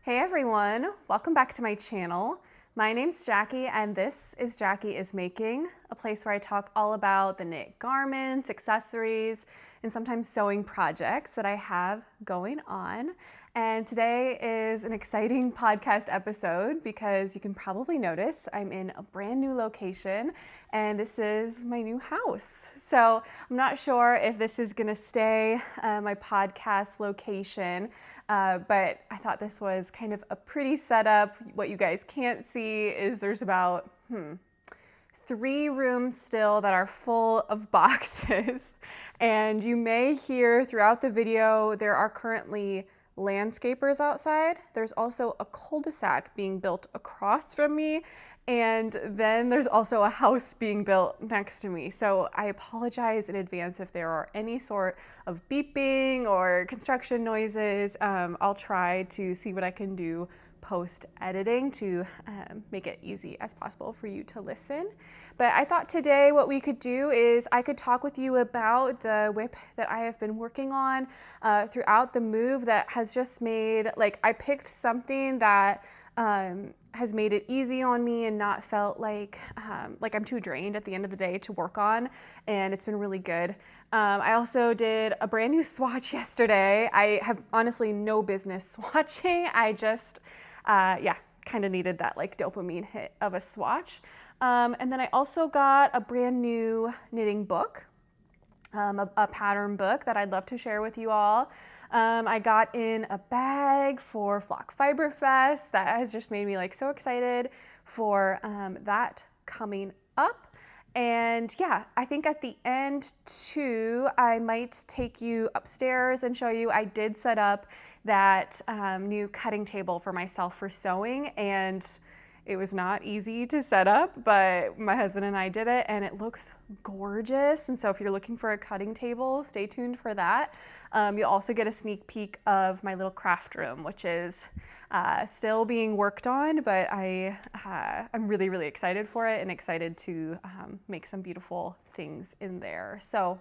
Hey everyone, welcome back to my channel. My name's Jackie and this is Jackie is Making, a place where I talk all about the knit garments, accessories, and sometimes sewing projects that I have going on. And today is an exciting podcast episode because you can probably notice I'm in a brand new location and this is my new house. So I'm not sure if this is gonna stay my podcast location, but I thought this was kind of a pretty setup. What you guys can't see is there's about 3 rooms still that are full of boxes. And you may hear throughout the video, there are currently landscapers outside. There's also a cul-de-sac being built across from me. And then there's also a house being built next to me. So I apologize in advance if there are any sort of beeping or construction noises. I'll try to see what I can do post-editing to make it easy as possible for you to listen. But I thought today what we could do is I could talk with you about the whip that I have been working on throughout the move that has just made, I picked something that has made it easy on me and not felt like I'm too drained at the end of the day to work on, and it's been really good. I also did a brand new swatch yesterday. I have honestly no business swatching. I just kind of needed that dopamine hit of a swatch. And then I also got a brand new knitting book, a pattern book that I'd love to share with you all. I got in a bag for Flock Fiber Fest that has just made me so excited for that coming up. And yeah, I think at the end too, I might take you upstairs and show you. I did set up that new cutting table for myself for sewing, and it was not easy to set up, but my husband and I did it and it looks gorgeous. And so if you're looking for a cutting table, stay tuned for that. You'll also get a sneak peek of my little craft room, which is still being worked on, but I'm really, really excited for it and excited to make some beautiful things in there. So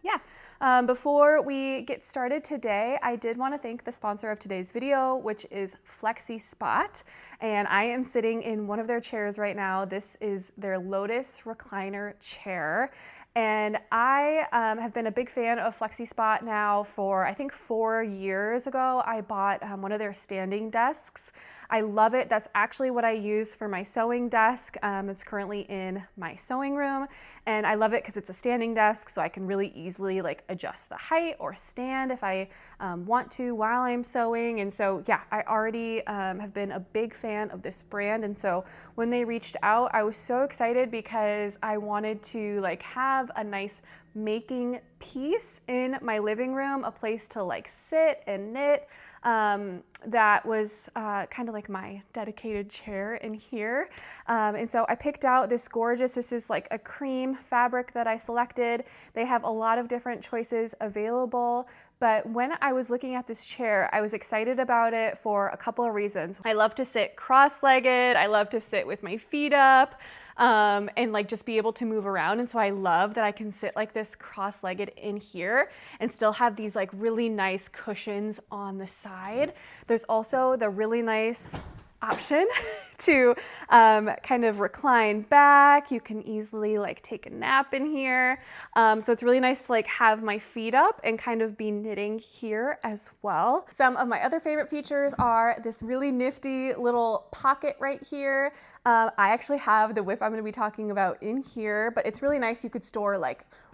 yeah, before we get started today, I did want to thank the sponsor of today's video, which is Flexispot. And I am sitting in one of their chairs right now. This is their Lotus recliner chair. And I have been a big fan of Flexispot now for, I think 4 years ago. I bought one of their standing desks. I love it. That's actually what I use for my sewing desk. It's currently in my sewing room. And I love it because it's a standing desk, so I can really easily adjust the height or stand if I want to while I'm sewing. And so yeah, I already have been a big fan of this brand. And so when they reached out, I was so excited because I wanted to have a nice making piece in my living room, a place to sit and knit. That was kind of like my dedicated chair in here. And so I picked out this is a cream fabric that I selected. They have a lot of different choices available. But when I was looking at this chair, I was excited about it for a couple of reasons. I love to sit cross-legged. I love to sit with my feet up. And just be able to move around. And so I love that I can sit like this cross-legged in here and still have these really nice cushions on the side. There's also the really nice option to kind of recline back. You can easily take a nap in here. So it's really nice to have my feet up and kind of be knitting here as well. Some of my other favorite features are this really nifty little pocket right here. I actually have the whip I'm going to be talking about in here, but it's really nice. You could store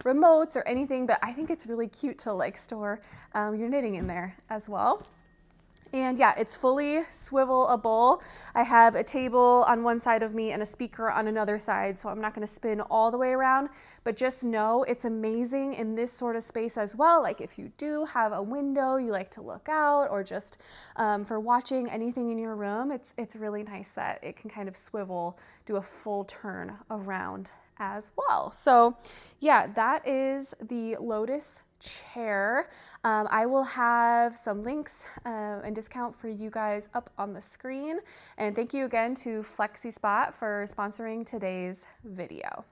remotes or anything, but I think it's really cute to store your knitting in there as well. And yeah, it's fully swivelable. I have a table on one side of me and a speaker on another side, so I'm not going to spin all the way around, but just know it's amazing in this sort of space as well. If you do have a window you like to look out, or just for watching anything in your room, it's really nice that it can kind of swivel, do a full turn around as well. So yeah, that is the Lotus chair. I will have some links and discount for you guys up on the screen. And thank you again to Flexispot for sponsoring today's video.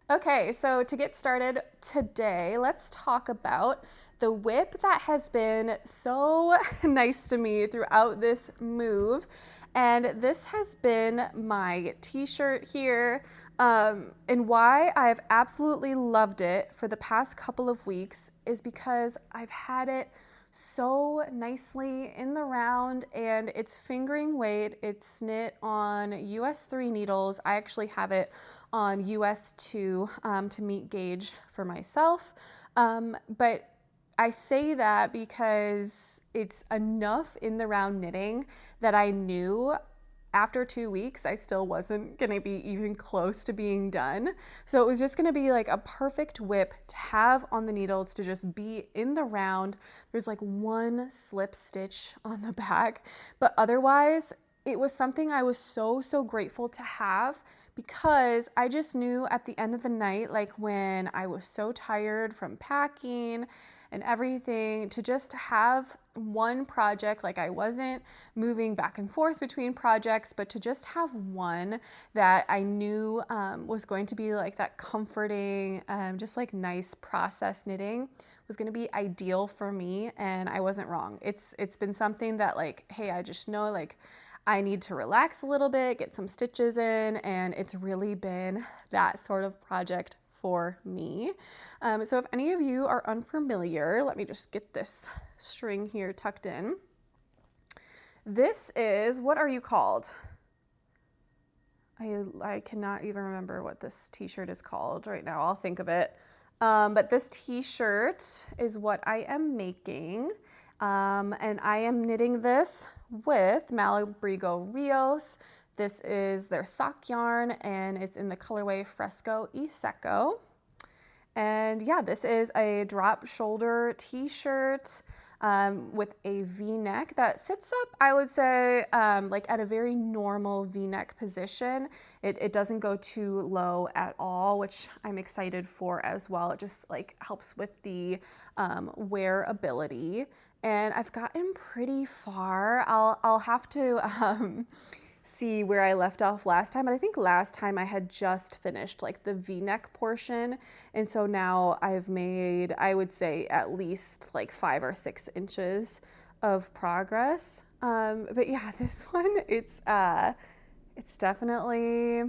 Okay, so to get started today, let's talk about the whip that has been so nice to me throughout this move. And this has been my t-shirt here. And why I've absolutely loved it for the past couple of weeks is because I've had it so nicely in the round, and it's fingering weight. It's knit on US 3 needles. I actually have it on US 2 to meet gauge for myself. But I say that because it's enough in the round knitting that I knew after 2 weeks, I still wasn't gonna be even close to being done. So it was just gonna be like a perfect whip to have on the needles to just be in the round. There's like one slip stitch on the back, but otherwise it was something I was so grateful to have, because I just knew at the end of the night, like when I was so tired from packing and everything, to just have one project, like I wasn't moving back and forth between projects, but to just have one that I knew was going to be like that comforting, just like nice process knitting was going to be ideal for me. And I wasn't wrong. It's been something that like, hey, I just know like I need to relax a little bit, get some stitches in, and it's really been that sort of project for me. So if any of you are unfamiliar, let me just get this string here tucked in. This is, what are you called? I cannot even remember what this t-shirt is called right now. I'll think of it. But this t-shirt is what I am making. And I am knitting this with Malabrigo Rios. This is their sock yarn, and it's in the colorway Fresco y Seco. And yeah, this is a drop shoulder t-shirt with a V-neck that sits up, I would say, like at a very normal V-neck position. It doesn't go too low at all, which I'm excited for as well. It just like helps with the wearability. And I've gotten pretty far. I'll have to see where I left off last time, but I think last time I had just finished like the V-neck portion, and so now I've made, I would say, at least like 5 or 6 inches of progress. But yeah, this one, it's definitely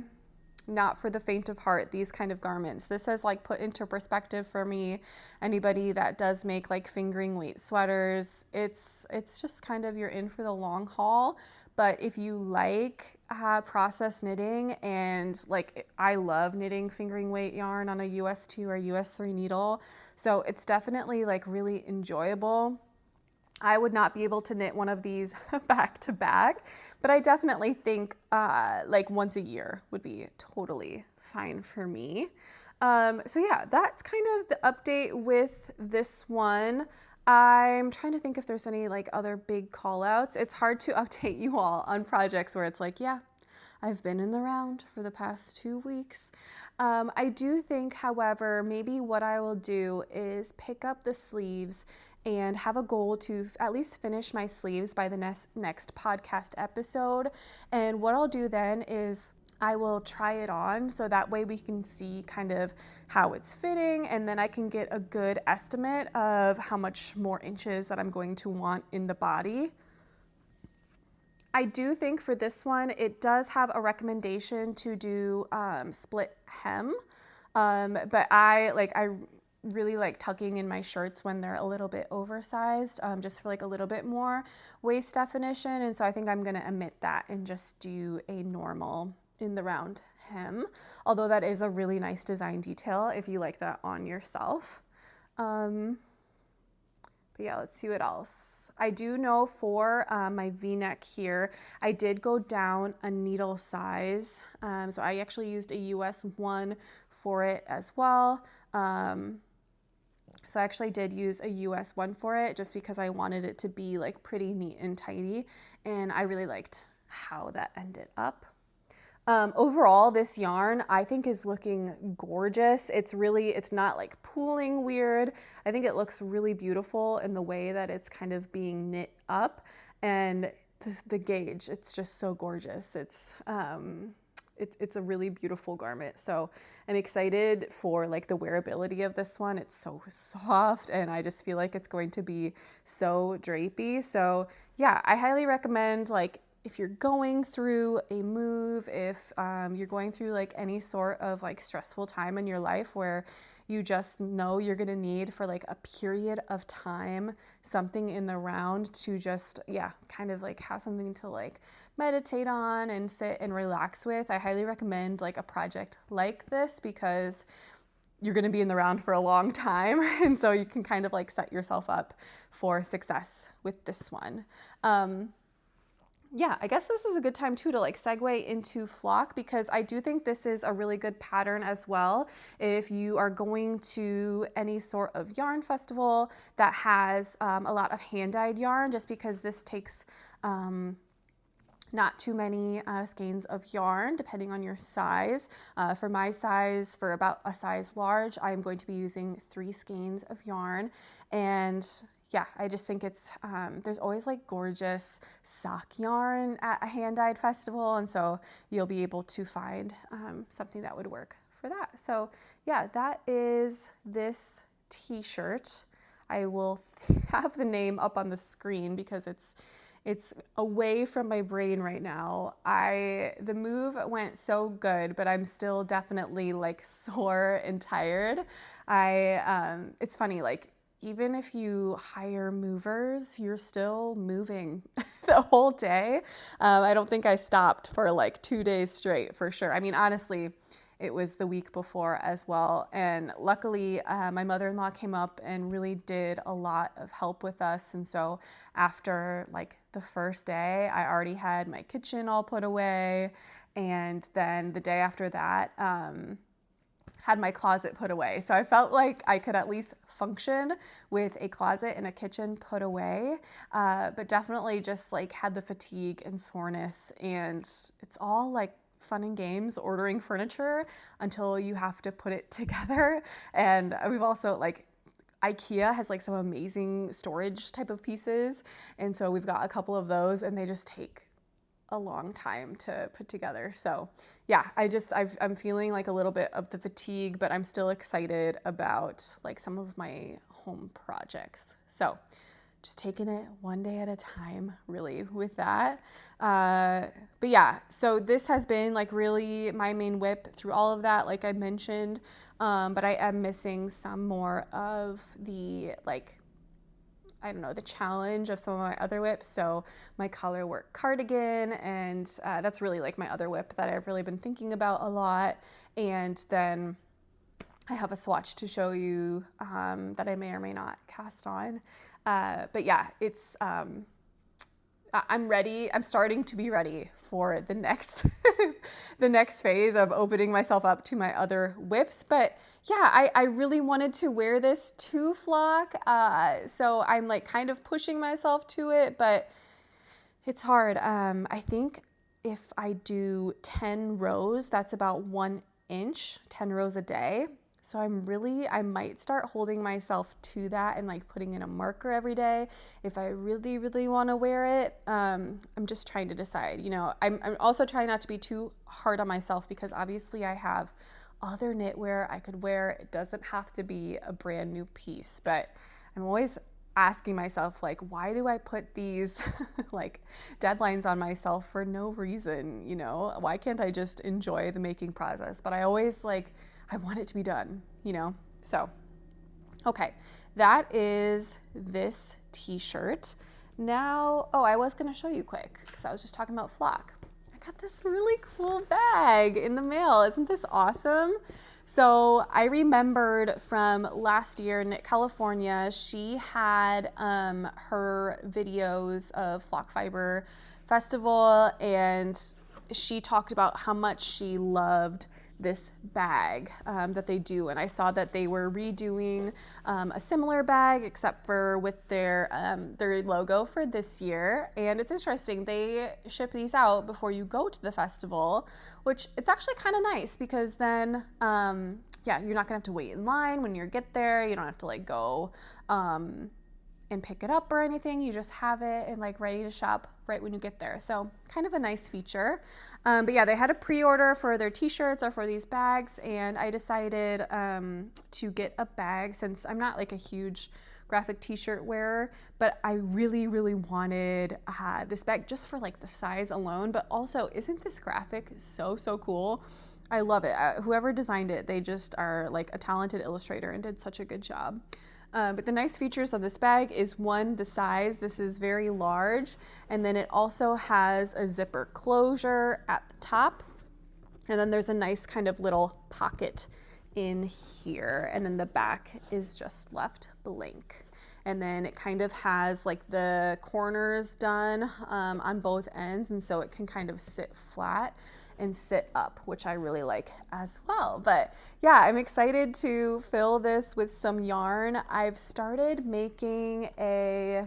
not for the faint of heart, these kind of garments. This has like put into perspective for me, anybody that does make like fingering weight sweaters, it's just kind of, you're in for the long haul. But if you like process knitting, and like I love knitting fingering weight yarn on a US 2 or US 3 needle, so it's definitely like really enjoyable. I would not be able to knit one of these back to back, but I definitely think like once a year would be totally fine for me. So yeah, that's kind of the update with this one. I'm trying to think if there's any like other big call outs. It's hard to update you all on projects where it's like, yeah, I've been in the round for the past 2 weeks. I do think, however, maybe what I will do is pick up the sleeves and have a goal to at least finish my sleeves by the next podcast episode. And what I'll do then is I will try it on, so that way we can see kind of how it's fitting, and then I can get a good estimate of how much more inches that I'm going to want in the body. I do think for this one, it does have a recommendation to do split hem, but I really like tucking in my shirts when they're a little bit oversized, just for like a little bit more waist definition, and so I think I'm gonna omit that and just do a normal in the round hem, although that is a really nice design detail if you like that on yourself. But yeah, let's see what else. I do know for my V-neck here, I did go down a needle size. So I actually used a US 1 for it as well. So I actually did use a US 1 for it just because I wanted it to be like pretty neat and tidy, and I really liked how that ended up. Overall, this yarn I think is looking gorgeous. It's not like pooling weird. I think it looks really beautiful in the way that it's kind of being knit up, and the gauge, it's just so gorgeous. It's it's a really beautiful garment. So I'm excited for like the wearability of this one. It's so soft and I just feel like it's going to be so drapey. So yeah, I highly recommend, like, if you're going through a move, if you're going through like any sort of like stressful time in your life where you just know you're gonna need for like a period of time something in the round to just, yeah, kind of like have something to like meditate on and sit and relax with, I highly recommend like a project like this, because you're going to be in the round for a long time. And so you can kind of like set yourself up for success with this one. Yeah, I guess this is a good time too to like segue into flock, because I do think this is a really good pattern as well. If you are going to any sort of yarn festival that has a lot of hand-dyed yarn, just because this takes not too many skeins of yarn, depending on your size. For my size, for about a size large, I'm going to be using 3 skeins of yarn. And yeah, I just think it's, there's always like gorgeous sock yarn at a hand-dyed festival. And so you'll be able to find something that would work for that. So yeah, that is this t-shirt. I will have the name up on the screen because it's away from my brain right now. The move went so good, but I'm still definitely like sore and tired. It's funny, like even if you hire movers, you're still moving the whole day. I don't think I stopped for like 2 days straight for sure. I mean, honestly, it was the week before as well. And luckily, my mother-in-law came up and really did a lot of help with us. And so after like the first day, I already had my kitchen all put away. And then the day after that, had my closet put away. So I felt like I could at least function with a closet and a kitchen put away, but definitely just like had the fatigue and soreness, and it's all like fun and games ordering furniture until you have to put it together. And we've also like, IKEA has like some amazing storage type of pieces. And so we've got a couple of those and they just take a long time to put together. So yeah, I'm feeling like a little bit of the fatigue, but I'm still excited about like some of my home projects. So just taking it one day at a time, really, with that. But yeah, so this has been like really my main whip through all of that, like I mentioned, but I am missing some more of the like, I don't know, the challenge of some of my other whips. So my color work cardigan, and that's really like my other whip that I've really been thinking about a lot. And then I have a swatch to show you that I may or may not cast on. But yeah, it's, I'm ready. I'm starting to be ready for the next, the next phase of opening myself up to my other whips. But yeah, I really wanted to wear this to flock. So I'm like kind of pushing myself to it, but it's hard. I think if I do 10 rows, that's about 1 inch, 10 rows a day. So I might start holding myself to that and like putting in a marker every day if I really, really want to wear it. I'm just trying to decide, you know. I'm also trying not to be too hard on myself, because obviously I have other knitwear I could wear. It doesn't have to be a brand new piece, but I'm always asking myself, like, why do I put these like deadlines on myself for no reason? You know, why can't I just enjoy the making process? But I always like, I want it to be done, you know? So, okay, that is this t-shirt. Now, oh, I was gonna show you quick because I was just talking about flock. I got this really cool bag in the mail. Isn't this awesome? So I remembered from last year, Knit California, she had her videos of Flock Fiber Festival, and she talked about how much she loved this bag that they do. And I saw that they were redoing a similar bag, except for with their logo for this year. And it's interesting, they ship these out before you go to the festival, which it's actually kind of nice, because then yeah, you're not gonna have to wait in line when you get there. You don't have to like go and pick it up or anything. You just have it and like ready to shop right when you get there. So kind of a nice feature. But yeah, they had a pre-order for their t-shirts or for these bags, and I decided to get a bag since I'm not like a huge graphic t-shirt wearer, but I really wanted this bag just for like the size alone. But also, isn't this graphic so cool? I love it. Whoever designed it, they just are like a talented illustrator and did such a good job. But the nice features of this bag is, one, the size. This is very large, and then it also has a zipper closure at the top, and then there's a nice kind of little pocket in here, and then the back is just left blank. And then it kind of has like the corners done on both ends, and so it can kind of sit flat and sit up, which I really like as well. But yeah, I'm excited to fill this with some yarn. I've started making a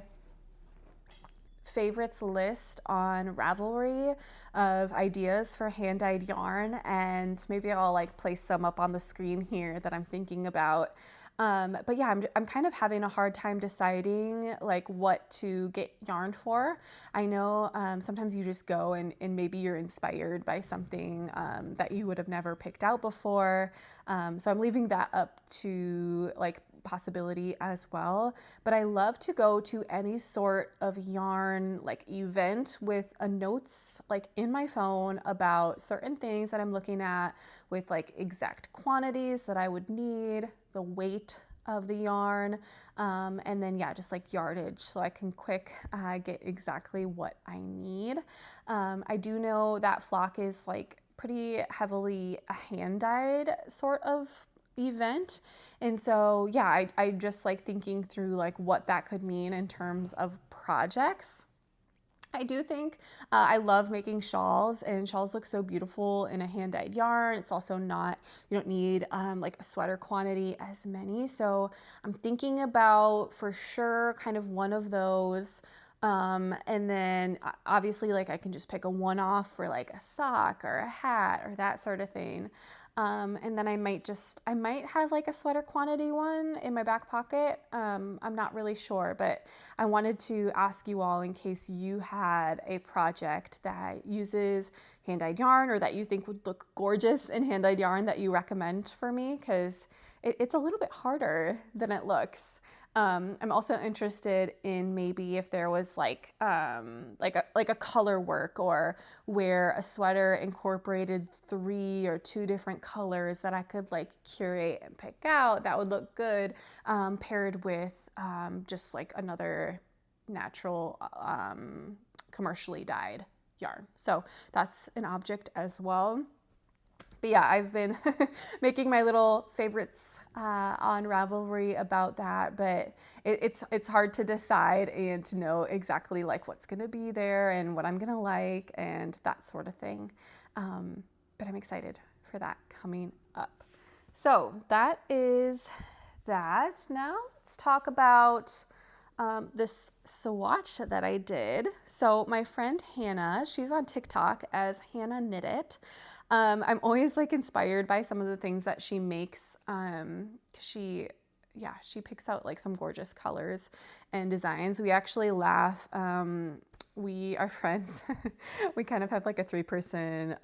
favorites list on Ravelry of ideas for hand-dyed yarn, and maybe I'll like place some up on the screen here that I'm thinking about. But yeah, I'm kind of having a hard time deciding like what to get yarn for. I know sometimes you just go and maybe you're inspired by something that you would have never picked out before. So I'm leaving that up to like possibility as well. But I love to go to any sort of yarn like event with a notes like in my phone about certain things that I'm looking at, with like exact quantities that I would need, the weight of the yarn, and then yeah, just like yardage, so I can quick get exactly what I need. I do know that flock is like pretty heavily a hand-dyed sort of event, and so yeah, I just like thinking through like what that could mean in terms of projects. I do think I love making shawls, and shawls look so beautiful in a hand-dyed yarn. It's also not, you don't need like a sweater quantity as many. So I'm thinking about for sure kind of one of those. And then obviously like I can just pick a one-off for like a sock or a hat or that sort of thing. And then I might have like a sweater quantity one in my back pocket. I'm not really sure, but I wanted to ask you all in case you had a project that uses hand-dyed yarn or that you think would look gorgeous in hand-dyed yarn that you recommend for me, because it's a little bit harder than it looks. I'm also interested in maybe if there was like a color work, or where a sweater incorporated 3 or 2 different colors that I could like curate and pick out that would look good, paired with just like another natural commercially dyed yarn. So that's an object as well. But yeah, I've been making my little favorites on Ravelry about that, but it's hard to decide and to know exactly like what's gonna be there and what I'm gonna like and that sort of thing. But I'm excited for that coming up. So that is that. Now let's talk about this swatch that I did. So my friend Hannah, she's on TikTok as Hannah Knit It. I'm always like inspired by some of the things that she makes. She picks out like some gorgeous colors and designs. We actually laugh. We are friends. We kind of have like a 3-person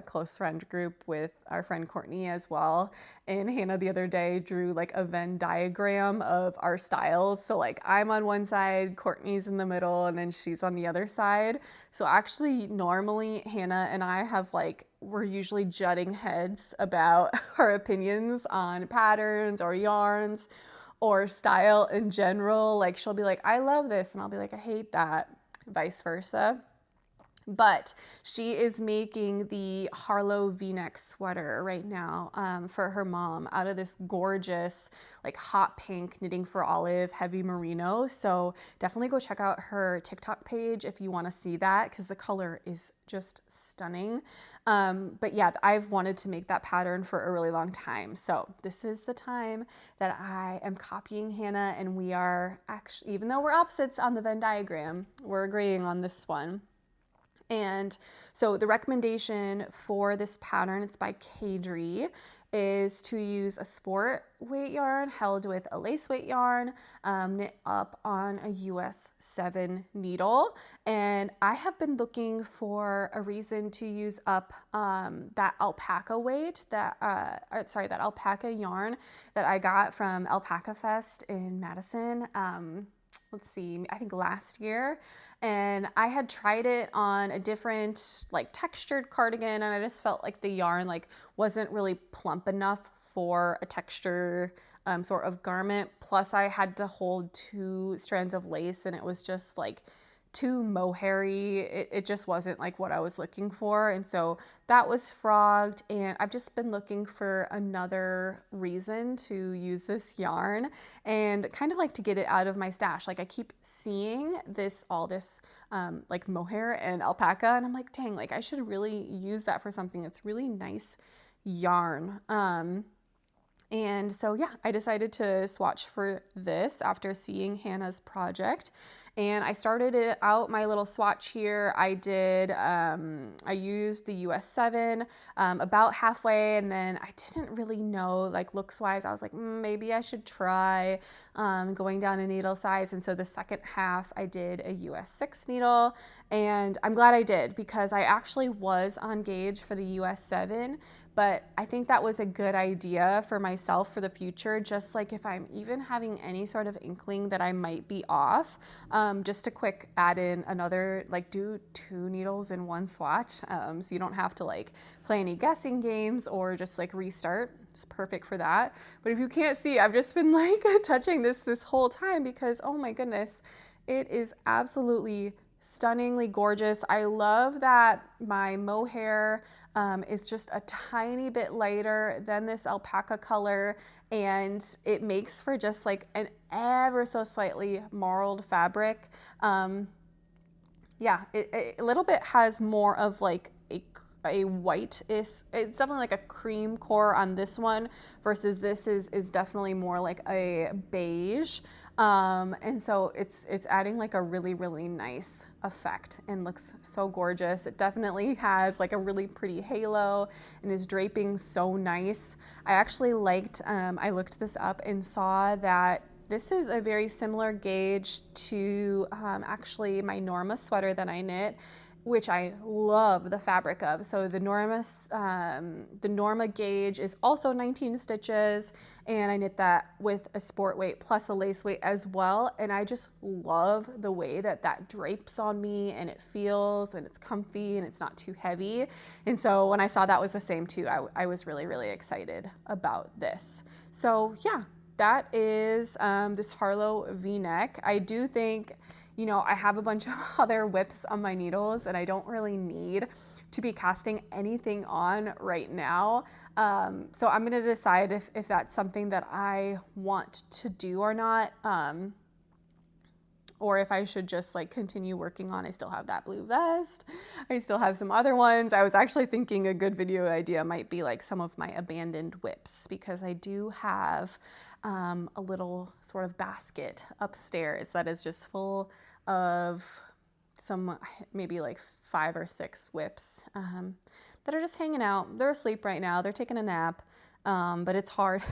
close friend group with our friend Courtney as well. And Hannah the other day drew like a Venn diagram of our styles. So like I'm on one side, Courtney's in the middle, and then she's on the other side. So actually normally Hannah and I have like, we're usually jutting heads about our opinions on patterns or yarns or style in general. Like she'll be like, I love this, and I'll be like, I hate that. Vice versa. But she is making the Harlow V-neck sweater right now for her mom out of this gorgeous like hot pink knitting for olive heavy merino. So definitely go check out her TikTok page if you want to see that, because the color is just stunning. But yeah, I've wanted to make that pattern for a really long time. So this is the time that I am copying Hannah, and we are actually, even though we're opposites on the Venn diagram, we're agreeing on this one. And so the recommendation for this pattern, it's by Caidre, is to use a sport weight yarn held with a lace weight yarn, knit up on a US 7 needle. And I have been looking for a reason to use up that alpaca weight, that alpaca yarn that I got from Alpaca Fest in Madison. Let's see, I think last year. And I had tried it on a different like textured cardigan, and I just felt like the yarn like wasn't really plump enough for a texture sort of garment. Plus I had to hold 2 strands of lace, and it was just like too mohairy. It just wasn't like what I was looking for. And so that was frogged, and I've just been looking for another reason to use this yarn and kind of like to get it out of my stash. Like I keep seeing all this like mohair and alpaca, and I'm like, dang, like I should really use that for something that's really nice yarn. And so, yeah, I decided to swatch for this after seeing Hannah's project. And I started it out, my little swatch here. I used the US 7 about halfway, and then I didn't really know, like looks wise, I was like, maybe I should try going down a needle size. And so the second half I did a US 6 needle, and I'm glad I did, because I actually was on gauge for the US 7, but I think that was a good idea for myself for the future, just like if I'm even having any sort of inkling that I might be off, just to quick add in another, like do 2 needles in one swatch, so you don't have to like play any guessing games or just like restart. It's perfect for that. But if you can't see, I've just been like touching this whole time because, oh my goodness, it is absolutely stunningly gorgeous. I love that my mohair is just a tiny bit lighter than this alpaca color, and it makes for just like an ever so slightly marled fabric. Yeah, it a little bit has more of like a white, it's definitely like a cream core on this one, versus this is definitely more like a beige. And so it's adding like a really, really nice effect and looks so gorgeous. It definitely has like a really pretty halo and is draping so nice. I actually liked, I looked this up and saw that this is a very similar gauge to actually my Norma sweater that I knit, which I love the fabric of. So the Norma gauge is also 19 stitches, and I knit that with a sport weight plus a lace weight as well. And I just love the way that drapes on me, and it feels, and it's comfy, and it's not too heavy. And so when I saw that was the same too, I was really, really excited about this. So yeah, that is this Harlow V-neck. I do think, you know, I have a bunch of other whips on my needles, and I don't really need to be casting anything on right now. So I'm gonna decide if that's something that I want to do or not, or if I should just like continue working on. I still have that blue vest. I still have some other ones. I was actually thinking a good video idea might be like some of my abandoned whips, because I do have a little sort of basket upstairs that is just full of some, maybe like 5 or 6 whips that are just hanging out. They're asleep right now. They're taking a nap, but it's hard.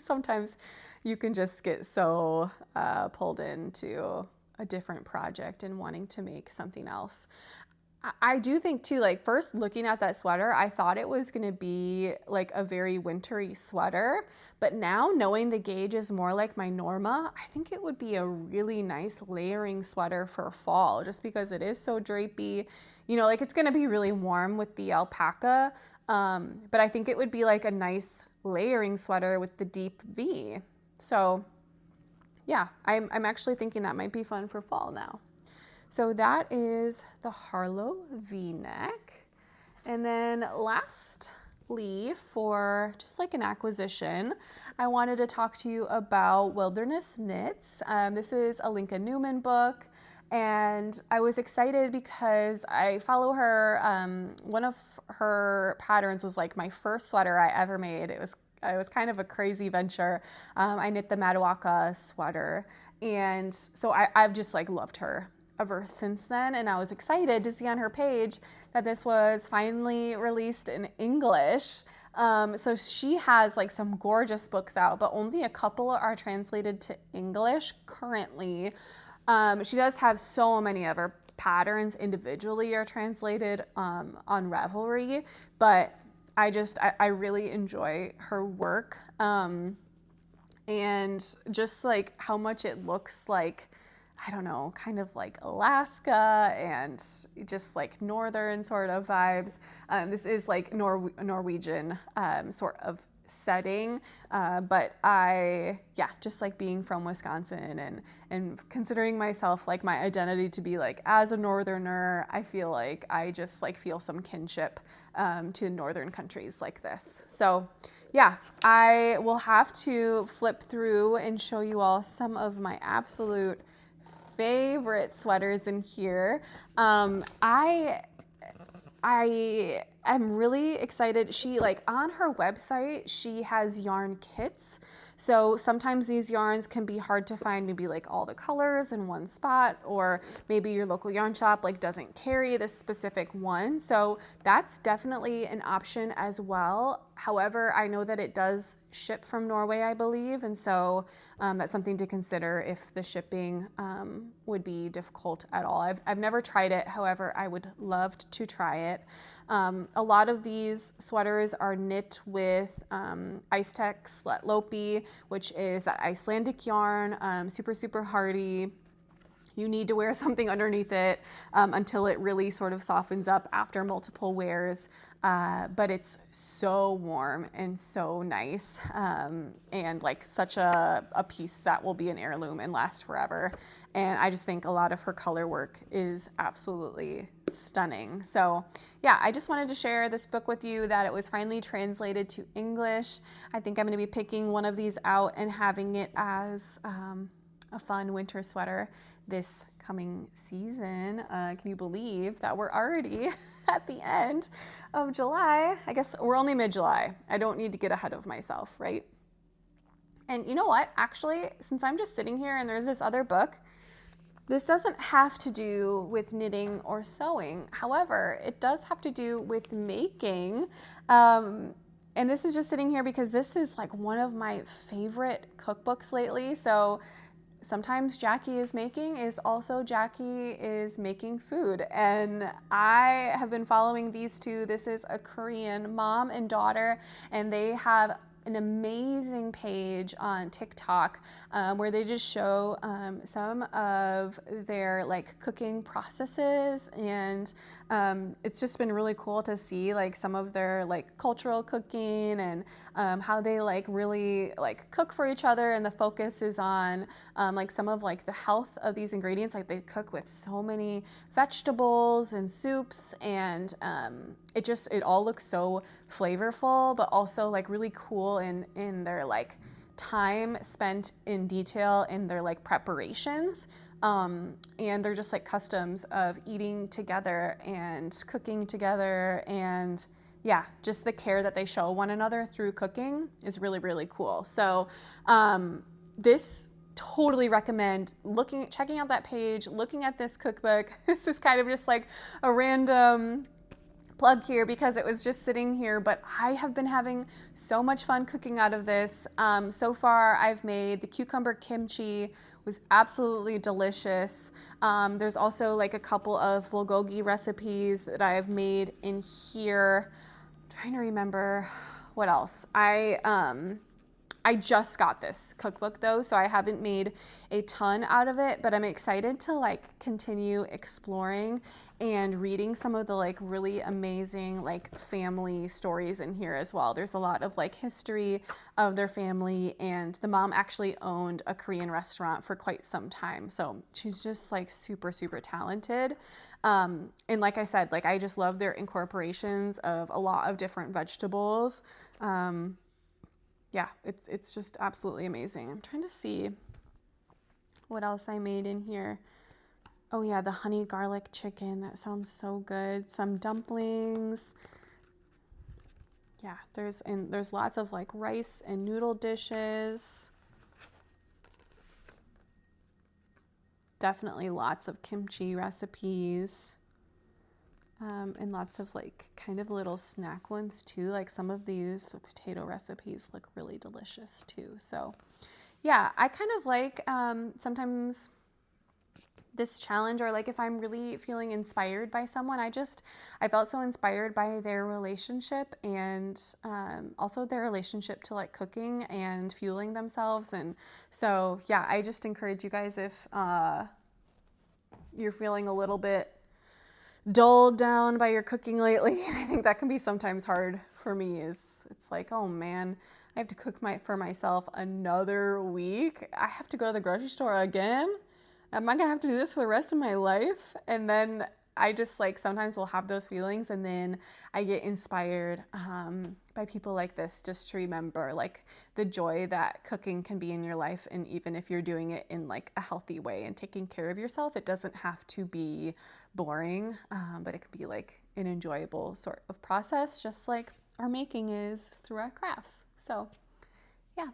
Sometimes you can just get so pulled into a different project and wanting to make something else. I do think too, like first looking at that sweater, I thought it was gonna be like a very wintry sweater, but now knowing the gauge is more like my Norma, I think it would be a really nice layering sweater for fall, just because it is so drapey. You know, like it's gonna be really warm with the alpaca, but I think it would be like a nice layering sweater with the deep V. So yeah, I'm actually thinking that might be fun for fall now. So that is the Harlow V-neck. And then lastly, for just like an acquisition, I wanted to talk to you about Wilderness Knits. This is a Linka Neumann book, and I was excited because I follow her. One of her patterns was like my first sweater I ever made. It was kind of a crazy venture. I knit the Madawaska sweater, and so I've just like loved her ever since then, and I was excited to see on her page that this was finally released in English. So she has like some gorgeous books out, but only a couple are translated to English currently. She does have so many of her patterns individually are translated on Ravelry, but I really enjoy her work. And just like how much it looks like, I don't know, kind of like Alaska and just like northern sort of vibes. This is like Norwegian sort of setting, but just like being from Wisconsin and considering myself like my identity to be like as a northerner, I feel like I just like feel some kinship to northern countries like this. So yeah, I will have to flip through and show you all some of my absolute favorite sweaters in here. I am really excited. She like on her website, she has yarn kits. So sometimes these yarns can be hard to find, maybe like all the colors in one spot, or maybe your local yarn shop like doesn't carry this specific one. So that's definitely an option as well. However, I know that it does ship from Norway, I believe. And so that's something to consider if the shipping would be difficult at all. I've never tried it. However, I would love to try it. A lot of these sweaters are knit with Ice-Tech Slet Lopi, which is that Icelandic yarn, super hardy. You need to wear something underneath it until it really sort of softens up after multiple wears. But it's so warm and so nice, and like such a piece that will be an heirloom and last forever. And I just think a lot of her color work is absolutely stunning. So yeah, I just wanted to share this book with you, that it was finally translated to English. I think I'm going to be picking one of these out and having it as a fun winter sweater this coming season. Can you believe that we're already at the end of July? I guess we're only mid-July. I don't need to get ahead of myself, right? And you know what? Actually, since I'm just sitting here and there's this other book, this doesn't have to do with knitting or sewing. However, it does have to do with making. And this is just sitting here because this is like one of my favorite cookbooks lately. So sometimes Jackie is making is also Jackie is making food. And I have been following these two. This is a Korean mom and daughter, and they have an amazing page on TikTok where they just show some of their like cooking processes, and it's just been really cool to see like some of their like cultural cooking and how they like really like cook for each other, and the focus is on like some of like the health of these ingredients. Like they cook with so many vegetables and soups, and it all looks so flavorful, but also like really cool in their like time spent in detail in their like preparations. And they're just like customs of eating together and cooking together, and yeah, just the care that they show one another through cooking is really, really cool. So this totally recommend checking out that page, looking at this cookbook. This is kind of just like a random plug here because it was just sitting here, but I have been having so much fun cooking out of this. So far I've made the cucumber kimchi, was absolutely delicious. There's also like a couple of bulgogi recipes that I've made in here. I'm trying to remember what else. I just got this cookbook though, so I haven't made a ton out of it, but I'm excited to like continue exploring and reading some of the like really amazing like family stories in here as well. There's a lot of like history of their family, and the mom actually owned a Korean restaurant for quite some time. So she's just like super talented. And like I said, like I just love their incorporations of a lot of different vegetables. Yeah, it's just absolutely amazing. I'm trying to see what else I made in here. Oh yeah, the honey garlic chicken. That sounds so good. Some dumplings. Yeah, there's lots of like rice and noodle dishes. Definitely lots of kimchi recipes. And lots of like kind of little snack ones too. Like some of these potato recipes look really delicious too. So yeah, I kind of like sometimes this challenge, or like if I'm really feeling inspired by someone, I felt so inspired by their relationship, and also their relationship to like cooking and fueling themselves. And so yeah, I just encourage you guys, if you're feeling a little bit dulled down by your cooking lately. I think that can be sometimes hard for me. It's like, oh man, I have to cook for myself another week. I have to go to the grocery store again. Am I gonna have to do this for the rest of my life? And then I just like sometimes will have those feelings, and then I get inspired by people like this, just to remember like the joy that cooking can be in your life. And even if you're doing it in like a healthy way and taking care of yourself, it doesn't have to be boring, but it could be like an enjoyable sort of process, just like our making is through our crafts. So yeah,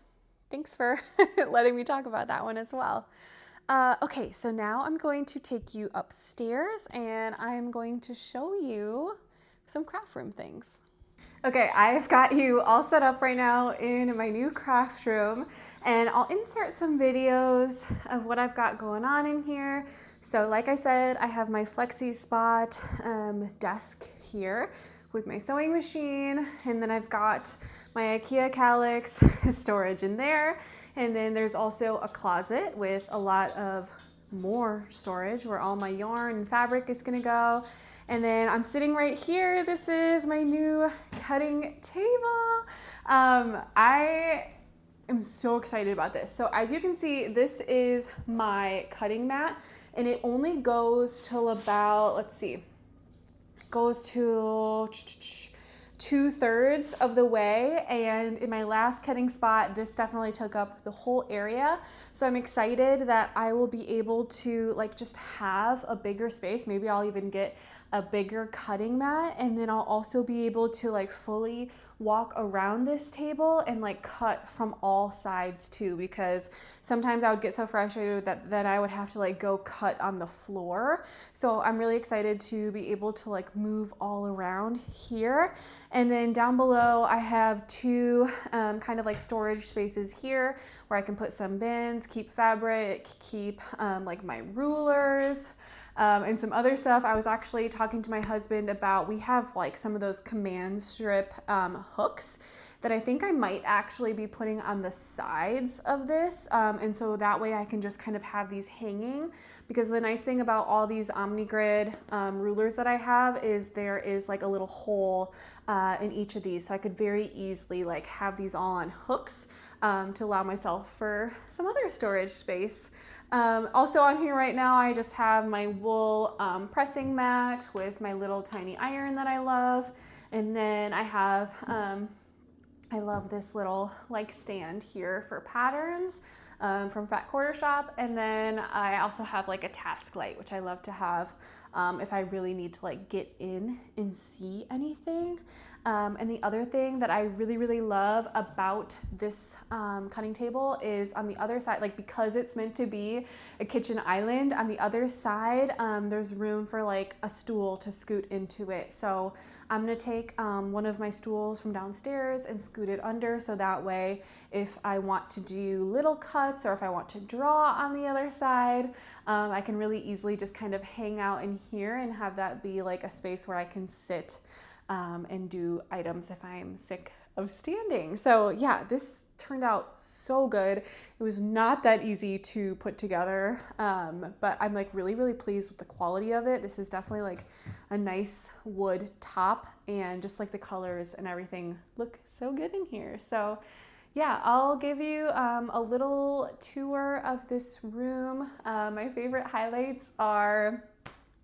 thanks for letting me talk about that one as well. Okay, so now I'm going to take you upstairs and I'm going to show you some craft room things. Okay, I've got you all set up right now in my new craft room, and I'll insert some videos of what I've got going on in here. So like I said, I have my Flexispot desk here with my sewing machine, and then I've got my IKEA Calyx storage in there. And then there's also a closet with a lot of more storage where all my yarn and fabric is gonna go. And then I'm sitting right here. This is my new cutting table. I am so excited about this. So as you can see, this is my cutting mat, and it only goes till about, let's see, goes to 2/3 of the way, and in my last cutting spot this definitely took up the whole area. So I'm excited that I will be able to like just have a bigger space. Maybe I'll even get a bigger cutting mat, and then I'll also be able to like fully walk around this table and like cut from all sides too, because sometimes I would get so frustrated that I would have to like go cut on the floor. So I'm really excited to be able to like move all around here. And then down below I have two kind of like storage spaces here where I can put some bins, keep fabric, keep like my rulers, and some other stuff. I was actually talking to my husband about, we have like some of those command strip hooks that I think I might actually be putting on the sides of this. And so that way I can just kind of have these hanging, because the nice thing about all these OmniGrid rulers that I have is there is like a little hole in each of these. So I could very easily like have these all on hooks to allow myself for some other storage space. Also on here right now, I just have my wool pressing mat with my little tiny iron that I love. And then I have, I love this little like stand here for patterns from Fat Quarter Shop. And then I also have like a task light, which I love to have if I really need to like get in and see anything. And the other thing that I really, really love about this cutting table is on the other side, like because it's meant to be a kitchen island, on the other side, there's room for like a stool to scoot into it. So I'm gonna take one of my stools from downstairs and scoot it under, so that way if I want to do little cuts or if I want to draw on the other side, I can really easily just kind of hang out in here and have that be like a space where I can sit and do items if I'm sick of standing. So yeah, this turned out so good. It was not that easy to put together, but I'm like really, really pleased with the quality of it. This is definitely like a nice wood top, and just like the colors and everything look so good in here. So yeah, I'll give you a little tour of this room. My favorite highlights are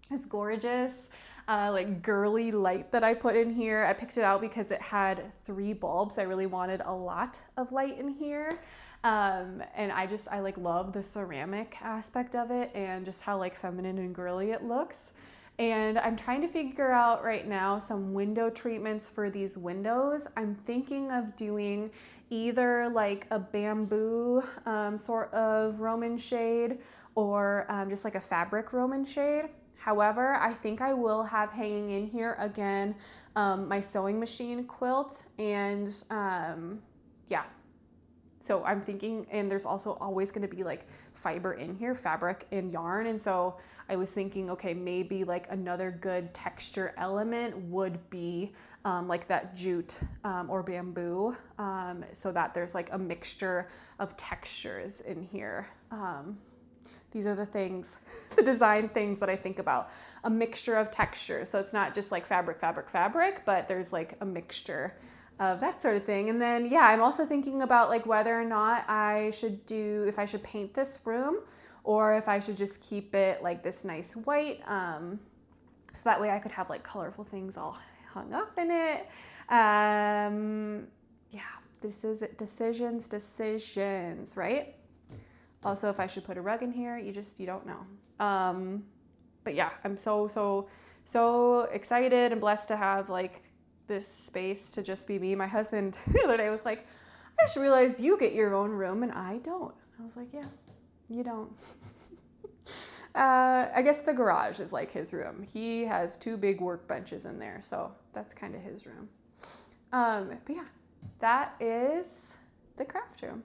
this gorgeous like girly light that I put in here. I picked it out because it had 3 bulbs. I really wanted a lot of light in here. And I like love the ceramic aspect of it and just how like feminine and girly it looks. And I'm trying to figure out right now some window treatments for these windows. I'm thinking of doing either like a bamboo sort of Roman shade or just like a fabric Roman shade. However, I think I will have hanging in here again my sewing machine quilt, and yeah. So I'm thinking, and there's also always going to be like fiber in here, fabric and yarn. And so I was thinking, okay, maybe like another good texture element would be like that jute or bamboo, so that there's like a mixture of textures in here. These are the things, the design things that I think about. A mixture of textures. So it's not just like fabric, fabric, fabric, but there's like a mixture of that sort of thing. And then, yeah, I'm also thinking about like whether or not if I should paint this room or if I should just keep it like this nice white. So that way I could have like colorful things all hung up in it. Yeah, this is it. Decisions, right? Also, if I should put a rug in here, you don't know. But yeah, I'm so excited and blessed to have like this space to just be me. My husband the other day was like, I just realized you get your own room and I don't. I was like, yeah, you don't. I guess the garage is like his room. He has 2 big workbenches in there, so that's kind of his room. But yeah, that is the craft room.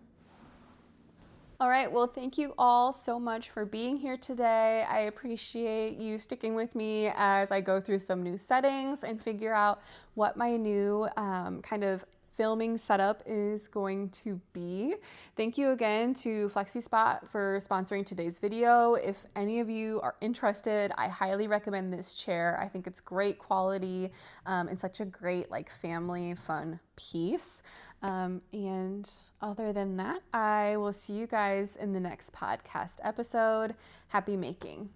All right, well, thank you all so much for being here today. I appreciate you sticking with me as I go through some new settings and figure out what my new kind of filming setup is going to be. Thank you again to Flexispot for sponsoring today's video. If any of you are interested, I highly recommend this chair. I think it's great quality and such a great like family fun piece. And other than that, I will see you guys in the next podcast episode. Happy making.